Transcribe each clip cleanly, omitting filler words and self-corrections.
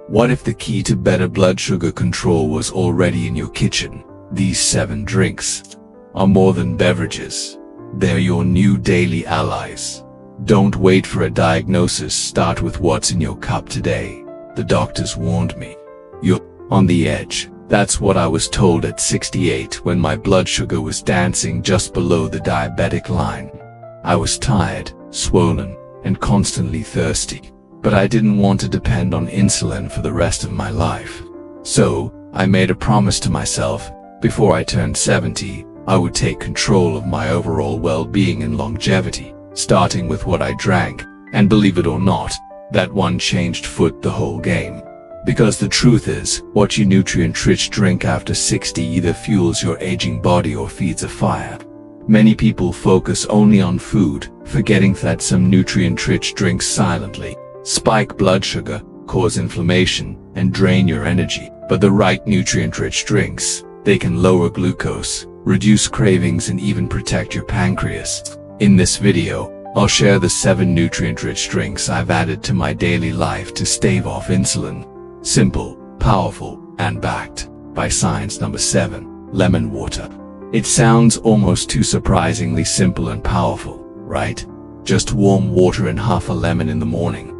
What if the key to better blood sugar control was already in your kitchen? These 7 drinks are more than beverages. They're your new daily allies. Don't wait for a diagnosis. Start with what's in your cup today. The doctors warned me. You're on the edge. That's what I was told at 68 when my blood sugar was dancing just below the diabetic line. I was tired, swollen, and constantly thirsty, but I didn't want to depend on insulin for the rest of my life. So, I made a promise to myself, before I turned 70, I would take control of my overall well-being and longevity, starting with what I drank, and believe it or not, that one changed the whole game. Because the truth is, what you nutrient-rich drink after 60 either fuels your aging body or feeds a fire. Many people focus only on food, forgetting that some nutrient-rich drinks silently spike blood sugar, cause inflammation, and drain your energy. But the right nutrient-rich drinks, they can lower glucose, reduce cravings, and even protect your pancreas. In this video, I'll share the 7 nutrient-rich drinks I've added to my daily life to stave off insulin. Simple, powerful, and backed by science. Number 7. Lemon water. It sounds almost too surprisingly simple and powerful, right? Just warm water and half a lemon in the morning.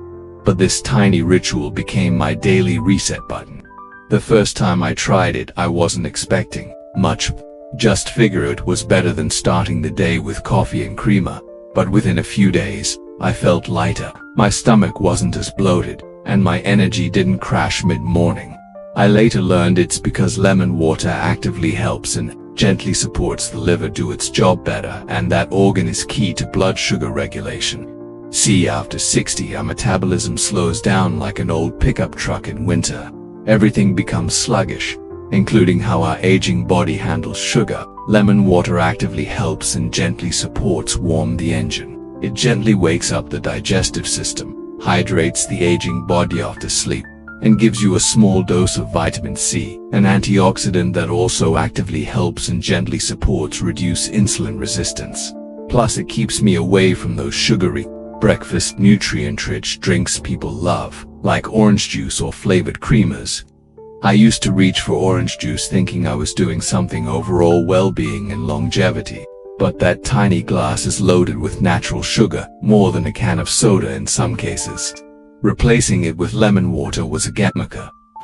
But this tiny ritual became my daily reset button. The first time I tried it, I wasn't expecting much. Just figure it was better than starting the day with coffee and creamer. But within a few days, I felt lighter. My stomach wasn't as bloated, and my energy didn't crash mid-morning. I later learned it's because lemon water actively helps and gently supports the liver do its job better, and that organ is key to blood sugar regulation. See, after 60, our metabolism slows down like an old pickup truck in winter. Everything becomes sluggish, including how our aging body handles sugar. Lemon water actively helps and gently supports warm the engine. It gently wakes up the digestive system, hydrates the aging body after sleep, and gives you a small dose of vitamin C, an antioxidant that also actively helps and gently supports reduce insulin resistance. Plus, it keeps me away from those sugary, breakfast nutrient-rich drinks people love, like orange juice or flavored creamers. I used to reach for orange juice thinking I was doing something overall well-being and longevity. But that tiny glass is loaded with natural sugar, more than a can of soda in some cases. Replacing it with lemon water was a gimmick.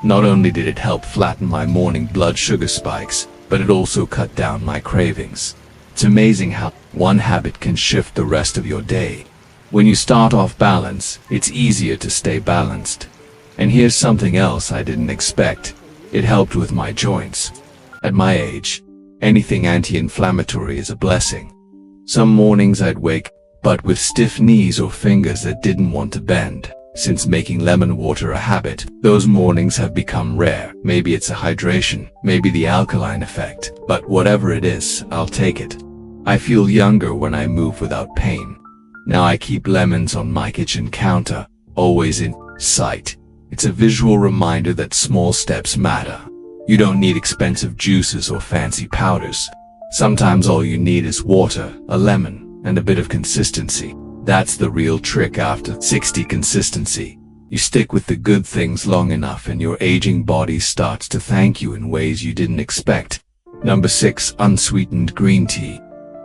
Not only did it help flatten my morning blood sugar spikes, but it also cut down my cravings. It's amazing how one habit can shift the rest of your day. When you start off balanced, it's easier to stay balanced. And here's something else I didn't expect. It helped with my joints. At my age, anything anti-inflammatory is a blessing. Some mornings I'd wake but with stiff knees or fingers that didn't want to bend. Since making lemon water a habit, those mornings have become rare. Maybe it's a hydration, maybe the alkaline effect, but whatever it is, I'll take it. I feel younger when I move without pain. Now I keep lemons on my kitchen counter, always in sight. It's a visual reminder that small steps matter. You don't need expensive juices or fancy powders. Sometimes all you need is water, a lemon, and a bit of consistency. That's the real trick after 60. Consistency. You stick with the good things long enough and your aging body starts to thank you in ways you didn't expect. Number 6. Unsweetened green tea.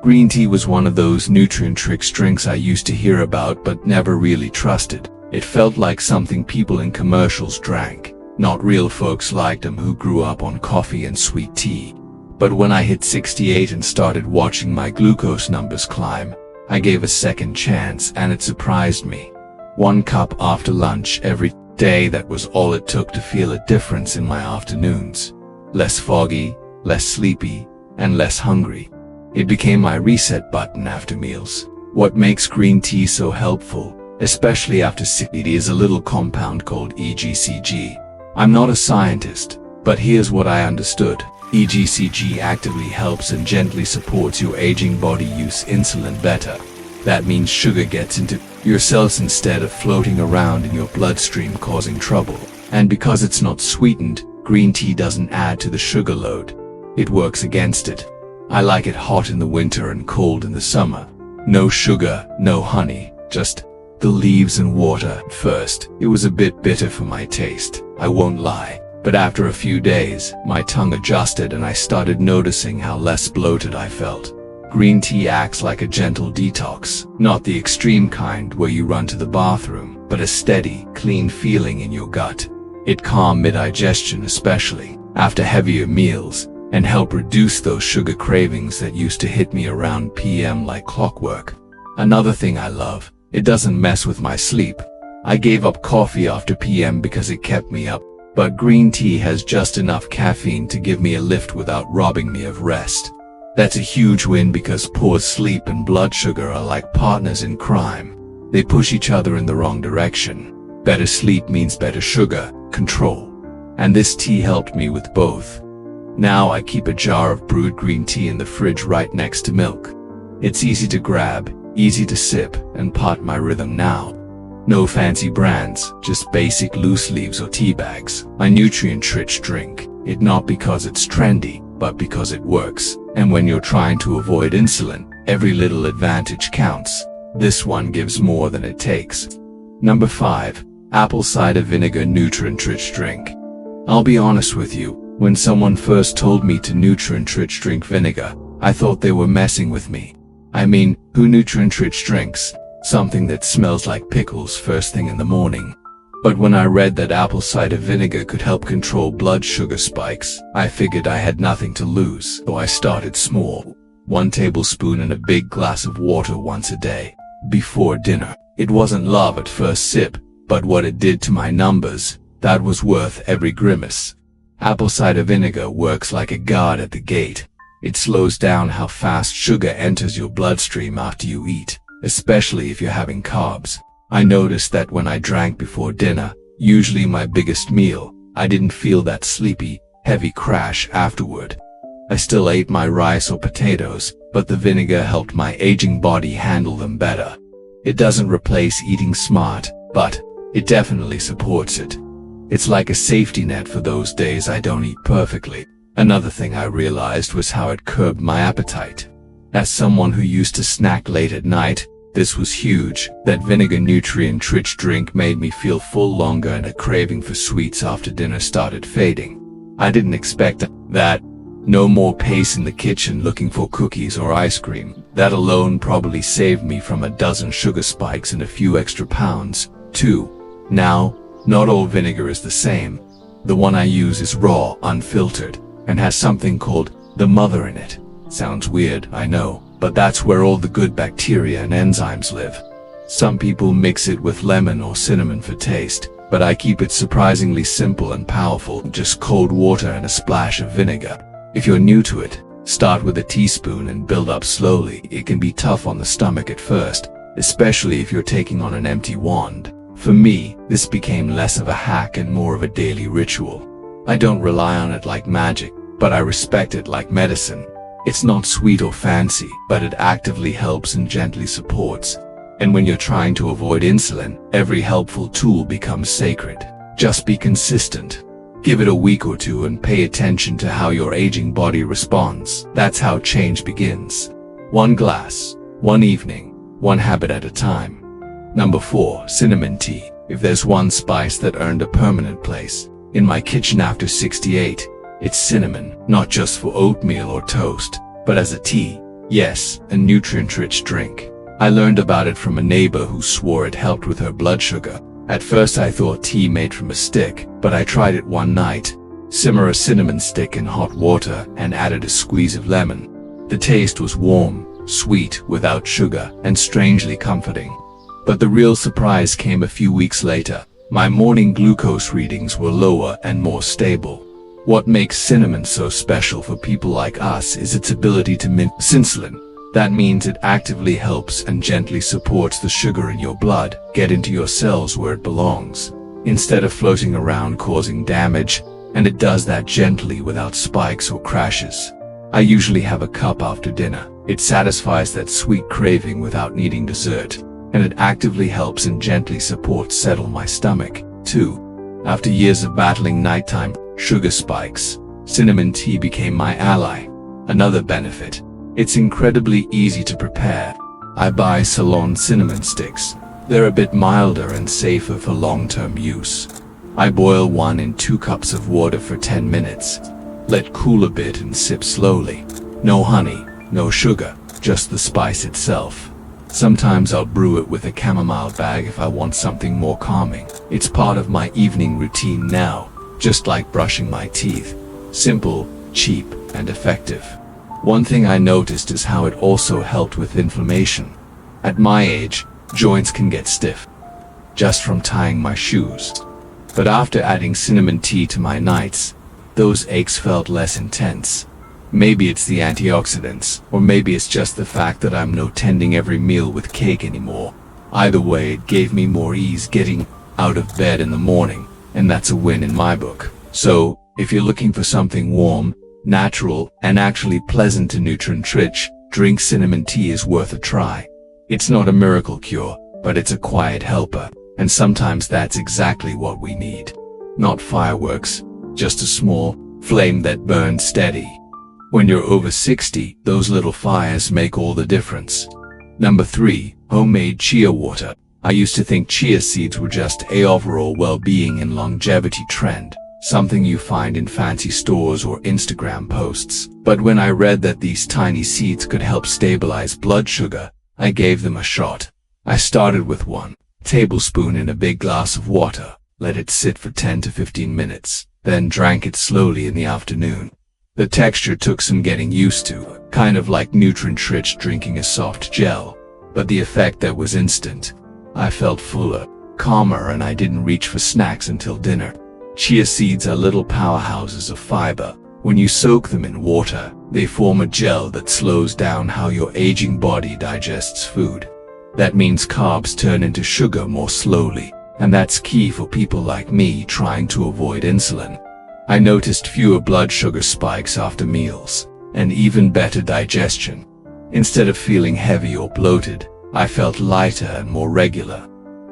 Green tea was one of those nutrient-rich drinks I used to hear about but never really trusted. It felt like something people in commercials drank. Not real folks like them who grew up on coffee and sweet tea. But when I hit 68 and started watching my glucose numbers climb, I gave a second chance and it surprised me. 1 cup after lunch every day, that was all it took to feel a difference in my afternoons. Less foggy, less sleepy, and less hungry. It became my reset button after meals. What makes green tea so helpful, especially after 60, is a little compound called EGCG. I'm not a scientist, but here's what I understood. EGCG actively helps and gently supports your aging body use insulin better. That means sugar gets into your cells instead of floating around in your bloodstream causing trouble. And because it's not sweetened, green tea doesn't add to the sugar load. It works against it. I like it hot in the winter and cold in the summer. No sugar, no honey, just the the leaves and water. At first, it was a bit bitter for my taste, I won't lie. But after a few days, my tongue adjusted and I started noticing how less bloated I felt. Green tea acts like a gentle detox, not the extreme kind where you run to the bathroom, but a steady, clean feeling in your gut. It calms mid-digestion, especially after heavier meals, and help reduce those sugar cravings that used to hit me around PM like clockwork. Another thing I love, it doesn't mess with my sleep. I gave up coffee after PM because it kept me up, but green tea has just enough caffeine to give me a lift without robbing me of rest. That's a huge win because poor sleep and blood sugar are like partners in crime. They push each other in the wrong direction. Better sleep means better sugar control. And this tea helped me with both. Now I keep a jar of brewed green tea in the fridge right next to milk. It's easy to grab, easy to sip, and part my rhythm now. No fancy brands, just basic loose leaves or tea bags. My nutrient-rich drink. It not because it's trendy, but because it works. And when you're trying to avoid insulin, every little advantage counts. This one gives more than it takes. Number 5. Apple cider vinegar nutrient-rich drink. I'll be honest with you, when someone first told me to nutrient-rich drink vinegar, I thought they were messing with me. I mean, who nutrient-rich drinks something that smells like pickles first thing in the morning? But when I read that apple cider vinegar could help control blood sugar spikes, I figured I had nothing to lose. So I started small. 1 tablespoon in a big glass of water once a day, before dinner. It wasn't love at first sip, but what it did to my numbers, that was worth every grimace. Apple cider vinegar works like a guard at the gate. It slows down how fast sugar enters your bloodstream after you eat, especially if you're having carbs. I noticed that when I drank before dinner, usually my biggest meal, I didn't feel that sleepy, heavy crash afterward. I still ate my rice or potatoes, but the vinegar helped my aging body handle them better. It doesn't replace eating smart, but it definitely supports it. It's like a safety net for those days I don't eat perfectly. Another thing I realized was how it curbed my appetite. As someone who used to snack late at night, this was huge. That vinegar nutrient-rich drink made me feel full longer and a craving for sweets after dinner started fading. I didn't expect that. No more pace in the kitchen looking for cookies or ice cream. That alone probably saved me from a dozen sugar spikes and a few extra pounds, too. Now, not all vinegar is the same. The one I use is raw, unfiltered, and has something called the mother in it. Sounds weird, I know, but that's where all the good bacteria and enzymes live. Some people mix it with lemon or cinnamon for taste, but I keep it surprisingly simple and powerful, just cold water and a splash of vinegar. If you're new to it, start with a teaspoon and build up slowly. It can be tough on the stomach at first, especially if you're taking on an empty wand. For me, this became less of a hack and more of a daily ritual. I don't rely on it like magic, but I respect it like medicine. It's not sweet or fancy, but it actively helps and gently supports. And when you're trying to avoid insulin, every helpful tool becomes sacred. Just be consistent. Give it a week or two and pay attention to how your aging body responds. That's how change begins. 1 glass, 1 evening, 1 habit at a time. Number 4, cinnamon tea. If there's one spice that earned a permanent place in my kitchen after 68, it's cinnamon, not just for oatmeal or toast, but as a tea. Yes, a nutrient-rich drink. I learned about it from a neighbor who swore it helped with her blood sugar. At first I thought tea made from a stick, but I tried it one night. Simmer a cinnamon stick in hot water and added a squeeze of lemon. The taste was warm, sweet, without sugar, and strangely comforting. But the real surprise came a few weeks later. My morning glucose readings were lower and more stable. What makes cinnamon so special for people like us is its ability to mimic insulin. That means it actively helps and gently supports the sugar in your blood get into your cells where it belongs, instead of floating around causing damage, and it does that gently without spikes or crashes. I usually have a cup after dinner. It satisfies that sweet craving without needing dessert, and it actively helps and gently supports settle my stomach, too. After years of battling nighttime sugar spikes, cinnamon tea became my ally. Another benefit, it's incredibly easy to prepare. I buy Ceylon cinnamon sticks. They're a bit milder and safer for long-term use. I boil one in 2 cups of water for 10 minutes. Let cool a bit and sip slowly. No honey, no sugar, just the spice itself. Sometimes I'll brew it with a chamomile bag if I want something more calming. It's part of my evening routine now, just like brushing my teeth. Simple, cheap, and effective. One thing I noticed is how it also helped with inflammation. At my age, joints can get stiff, just from tying my shoes. But after adding cinnamon tea to my nights, those aches felt less intense. Maybe it's the antioxidants, or maybe it's just the fact that I'm not tending every meal with cake anymore. Either way, it gave me more ease getting out of bed in the morning, and that's a win in my book. So, if you're looking for something warm, natural, and actually pleasant and nutrient-rich, drink cinnamon tea is worth a try. It's not a miracle cure, but it's a quiet helper, and sometimes that's exactly what we need. Not fireworks, just a small flame that burns steady. When you're over 60, those little fires make all the difference. Number 3, homemade chia water. I used to think chia seeds were just an overall well-being and longevity trend, something you find in fancy stores or Instagram posts. But when I read that these tiny seeds could help stabilize blood sugar, I gave them a shot. I started with 1 tablespoon in a big glass of water, let it sit for 10 to 15 minutes, then drank it slowly in the afternoon. The texture took some getting used to, kind of like nutrient-rich drinking a soft gel, but the effect that was instant. I felt fuller, calmer, and I didn't reach for snacks until dinner. Chia seeds are little powerhouses of fiber. When you soak them in water, they form a gel that slows down how your aging body digests food. That means carbs turn into sugar more slowly, and that's key for people like me trying to avoid insulin. I noticed fewer blood sugar spikes after meals, and even better digestion. Instead of feeling heavy or bloated, I felt lighter and more regular.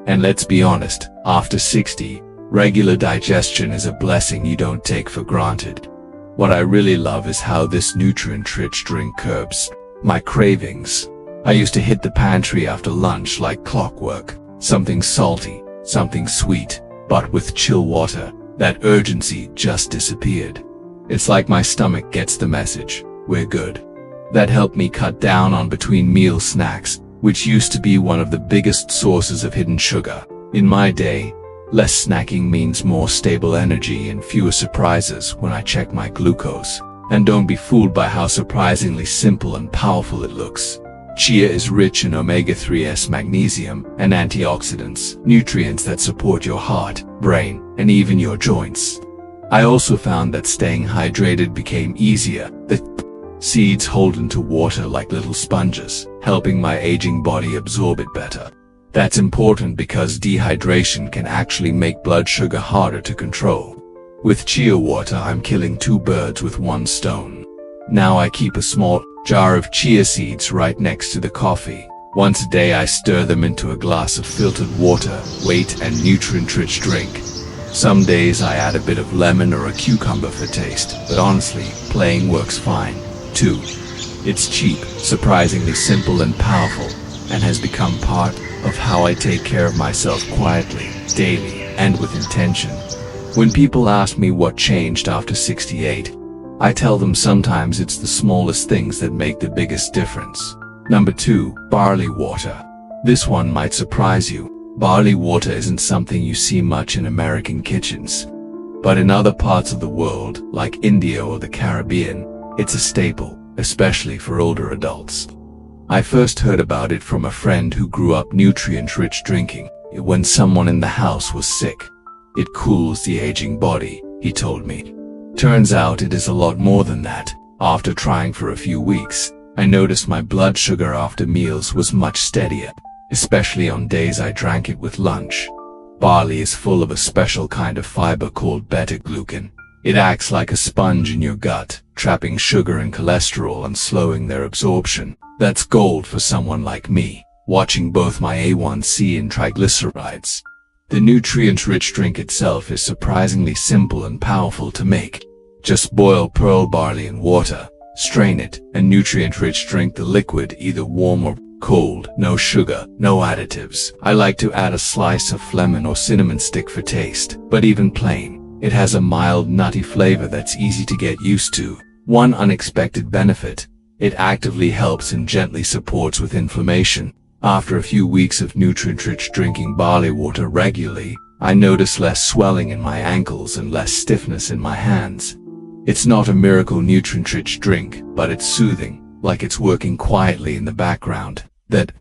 And let's be honest, after 60, regular digestion is a blessing you don't take for granted. What I really love is how this nutrient-rich drink curbs my cravings. I used to hit the pantry after lunch like clockwork, something salty, something sweet, but with chill water. That urgency just disappeared. It's like my stomach gets the message, we're good. That helped me cut down on between meal snacks, which used to be one of the biggest sources of hidden sugar. In my day, less snacking means more stable energy and fewer surprises when I check my glucose. And don't be fooled by how surprisingly simple and powerful it looks. Chia is rich in omega-3s, magnesium, and antioxidants, nutrients that support your heart, brain, and even your joints. I also found that staying hydrated became easier. The seeds hold into water like little sponges, helping my aging body absorb it better. That's important because dehydration can actually make blood sugar harder to control. With chia water, I'm killing 2 birds with 1 stone. Now I keep a small jar of chia seeds right next to the coffee. Once a day I stir them into a glass of filtered water, weight and nutrient-rich drink. Some days I add a bit of lemon or a cucumber for taste, but honestly, plain works fine, too. It's cheap, surprisingly simple and powerful, and has become part of how I take care of myself quietly, daily, and with intention. When people ask me what changed after 68, I tell them sometimes it's the smallest things that make the biggest difference. Number 2, barley water. This one might surprise you. Barley water isn't something you see much in American kitchens. But in other parts of the world, like India or the Caribbean, it's a staple, especially for older adults. I first heard about it from a friend who grew up nutrient-rich drinking it when someone in the house was sick. It cools the aging body, he told me. Turns out it is a lot more than that. After trying for a few weeks, I noticed my blood sugar after meals was much steadier, especially on days I drank it with lunch. Barley is full of a special kind of fiber called beta-glucan. It acts like a sponge in your gut, trapping sugar and cholesterol and slowing their absorption. That's gold for someone like me, watching both my A1C and triglycerides. The nutrient-rich drink itself is surprisingly simple and powerful to make. Just boil pearl barley in water, strain it, and nutrient-rich drink the liquid either warm or Cold, no sugar, no additives. I like to add a slice of lemon or cinnamon stick for taste, but even plain, it has a mild nutty flavor that's easy to get used to. One unexpected benefit, it actively helps and gently supports with inflammation. After a few weeks of nutrient-rich drinking barley water regularly, I notice less swelling in my ankles and less stiffness in my hands. It's not a miracle nutrient-rich drink, but it's soothing, like it's working quietly in the background. That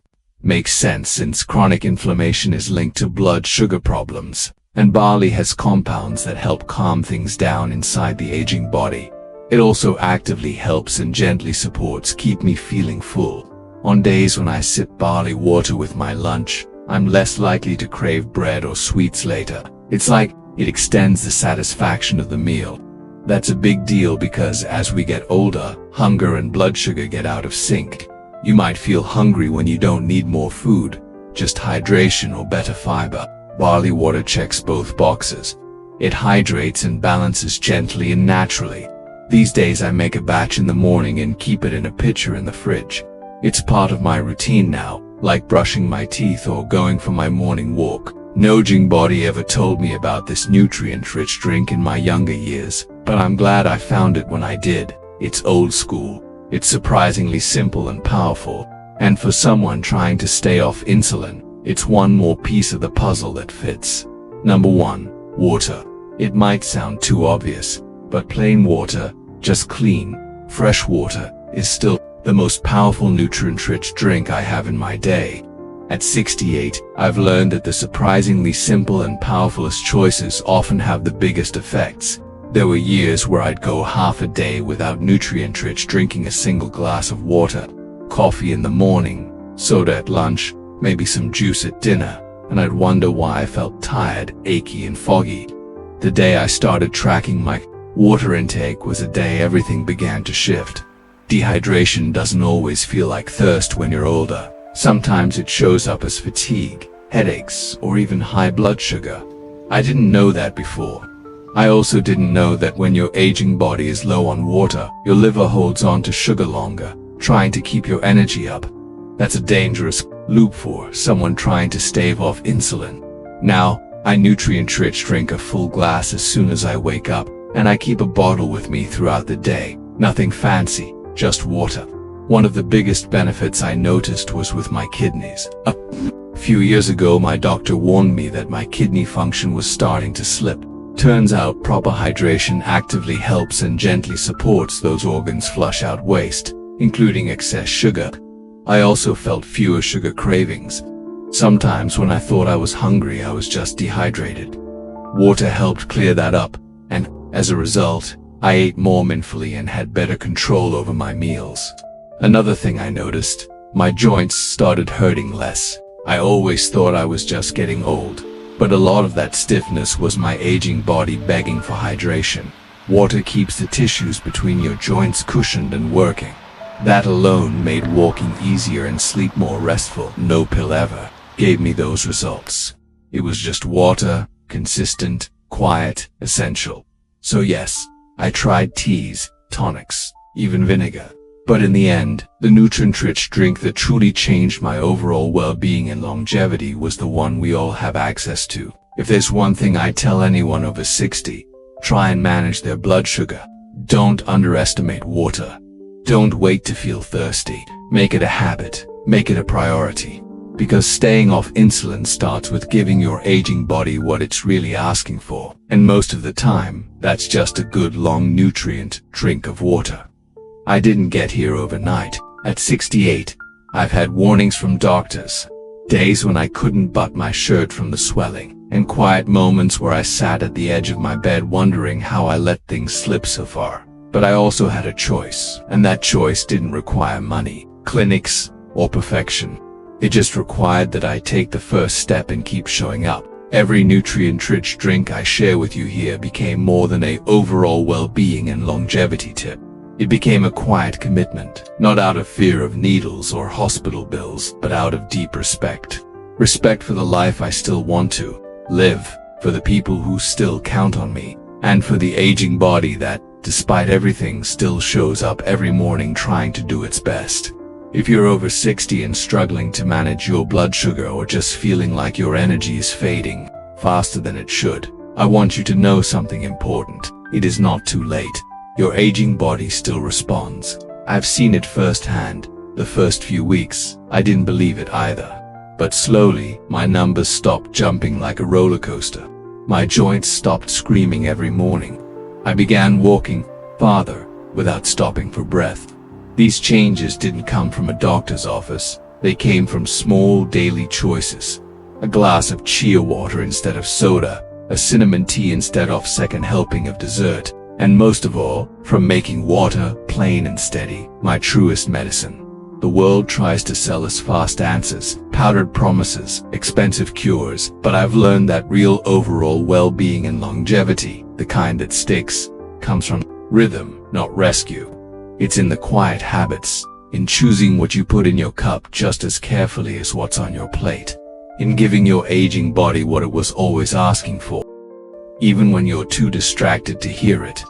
makes sense since chronic inflammation is linked to blood sugar problems, and barley has compounds that help calm things down inside the aging body. It also actively helps and gently supports keep me feeling full. On days when I sip barley water with my lunch, I'm less likely to crave bread or sweets later. It's like it extends the satisfaction of the meal. That's a big deal because as we get older, hunger and blood sugar get out of sync. You might feel hungry when you don't need more food, just hydration or better fiber. Barley water checks both boxes. It hydrates and balances gently and naturally. These days I make a batch in the morning and keep it in a pitcher in the fridge. It's part of my routine now, like brushing my teeth or going for my morning walk. No aging body ever told me about this nutrient-rich drink in my younger years, but I'm glad I found it when I did. It's old school. It's surprisingly simple and powerful, and for someone trying to stay off insulin, it's one more piece of the puzzle that fits. Number 1. Water. It might sound too obvious, but plain water, just clean, fresh water, is still the most powerful nutrient-rich drink I have in my day. At 68, I've learned that the surprisingly simple and powerfulest choices often have the biggest effects. There were years where I'd go half a day without nutrient-rich drinking a single glass of water. Coffee in the morning, soda at lunch, maybe some juice at dinner, and I'd wonder why I felt tired, achy, and foggy. The day I started tracking my water intake was a day everything began to shift. Dehydration doesn't always feel like thirst when you're older. Sometimes it shows up as fatigue, headaches, or even high blood sugar. I didn't know that before. I also didn't know that when your aging body is low on water, your liver holds on to sugar longer, trying to keep your energy up. That's a dangerous loop for someone trying to stave off insulin. Now, I nutrient-rich drink a full glass as soon as I wake up, and I keep a bottle with me throughout the day. Nothing fancy, just water. One of the biggest benefits I noticed was with my kidneys. A few years ago, my doctor warned me that my kidney function was starting to slip. Turns out proper hydration actively helps and gently supports those organs flush out waste, including excess sugar. I also felt fewer sugar cravings. Sometimes when I thought I was hungry, I was just dehydrated. Water helped clear that up, and as a result, I ate more mindfully and had better control over my meals. Another thing I noticed, my joints started hurting less. I always thought I was just getting old, but a lot of that stiffness was my aging body begging for hydration. Water keeps the tissues between your joints cushioned and working. That alone made walking easier and sleep more restful. No pill ever gave me those results. It was just water, consistent, quiet, essential. So yes, I tried teas, tonics, even vinegar. But in the end, the nutrient-rich drink that truly changed my overall well-being and longevity was the one we all have access to. If there's one thing I tell anyone over 60, try and manage their blood sugar. Don't underestimate water. Don't wait to feel thirsty. Make it a habit. Make it a priority. Because staying off insulin starts with giving your aging body what it's really asking for. And most of the time, that's just a good long nutrient drink of water. I didn't get here overnight. At 68, I've had warnings from doctors, days when I couldn't button my shirt from the swelling, and quiet moments where I sat at the edge of my bed wondering how I let things slip so far. But I also had a choice, and that choice didn't require money, clinics, or perfection. It just required that I take the first step and keep showing up. Every nutrient-rich drink I share with you here became more than an overall well-being and longevity tip. It became a quiet commitment, not out of fear of needles or hospital bills, but out of deep respect. Respect for the life I still want to live, for the people who still count on me, and for the aging body that, despite everything, still shows up every morning trying to do its best. If you're over 60 and struggling to manage your blood sugar or just feeling like your energy is fading faster than it should, I want you to know something important. It is not too late. Your aging body still responds. I've seen it firsthand. The first few weeks, I didn't believe it either. But slowly, my numbers stopped jumping like a roller coaster. My joints stopped screaming every morning. I began walking farther without stopping for breath. These changes didn't come from a doctor's office. They came from small daily choices. A glass of chia water instead of soda, a cinnamon tea instead of second helping of dessert, and most of all, from making water, plain and steady, my truest medicine. The world tries to sell us fast answers, powdered promises, expensive cures, but I've learned that real overall well-being and longevity, the kind that sticks, comes from rhythm, not rescue. It's in the quiet habits, in choosing what you put in your cup just as carefully as what's on your plate, in giving your aging body what it was always asking for, even when you're too distracted to hear it.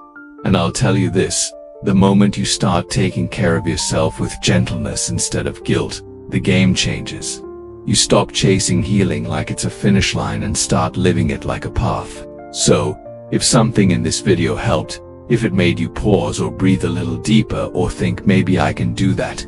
And I'll tell you this, the moment you start taking care of yourself with gentleness instead of guilt, the game changes. You stop chasing healing like it's a finish line and start living it like a path. So, if something in this video helped, if it made you pause or breathe a little deeper or think maybe I can do that,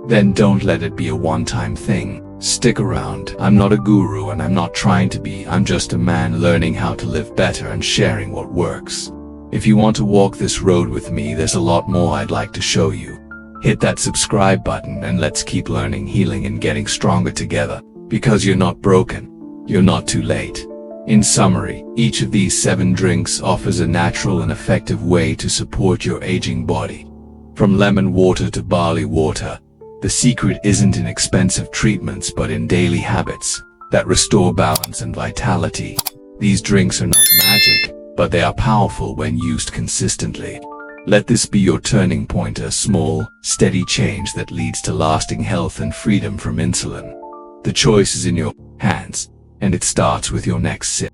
then don't let it be a one-time thing. Stick around. I'm not a guru and I'm not trying to be. I'm just a man learning how to live better and sharing what works. If you want to walk this road with me, there's a lot more I'd like to show you. Hit that subscribe button and let's keep learning, healing and getting stronger together. Because you're not broken. You're not too late. In summary, each of these 7 drinks offers a natural and effective way to support your aging body. From lemon water to barley water, the secret isn't in expensive treatments but in daily habits that restore balance and vitality. These drinks are not magic, but they are powerful when used consistently. Let this be your turning point, a small, steady change that leads to lasting health and freedom from insulin. The choice is in your hands, and it starts with your next sip.